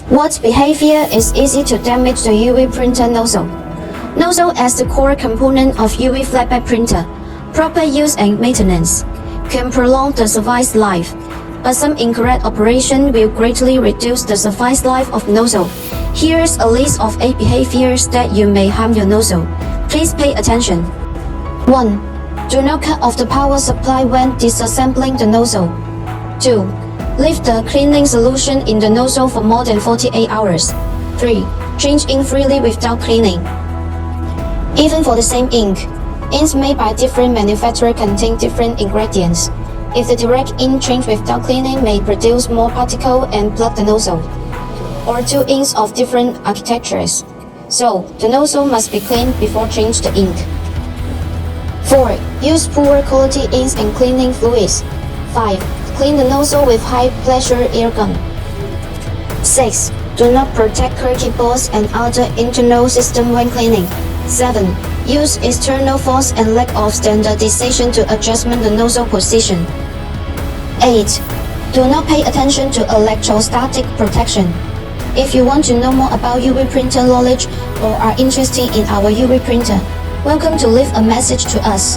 What behavior is easy to damage the UV printer nozzle? Nozzle as the core component of UV flatbed printer. Proper use and maintenance can prolong the service life, but some incorrect operation will greatly reduce the service life of nozzle. Here's a list of 8 behaviors that you may harm your nozzle. Please pay attention. 1. Do not cut off the power supply when disassembling the nozzle. 2. Leave the cleaning solution in the nozzle for more than 48 hours. 3. Change ink freely without cleaning. Even for the same ink, inks made by different manufacturers contain different ingredients. If the direct ink change without cleaning may produce more particles and block the nozzle, or 2 inks of different architectures. So, the nozzle must be cleaned before change the ink. 4. Use poor quality inks and cleaning fluids. 5. Clean the nozzle with high-pressure air gun. 6. Do not protect circuit boards and other internal systems when cleaning. 7. Use external force and lack of standardization to adjustment the nozzle position. 8. Do not pay attention to electrostatic protection. If you want to know more about UV printer knowledge or are interested in our UV printer, welcome to leave a message to us.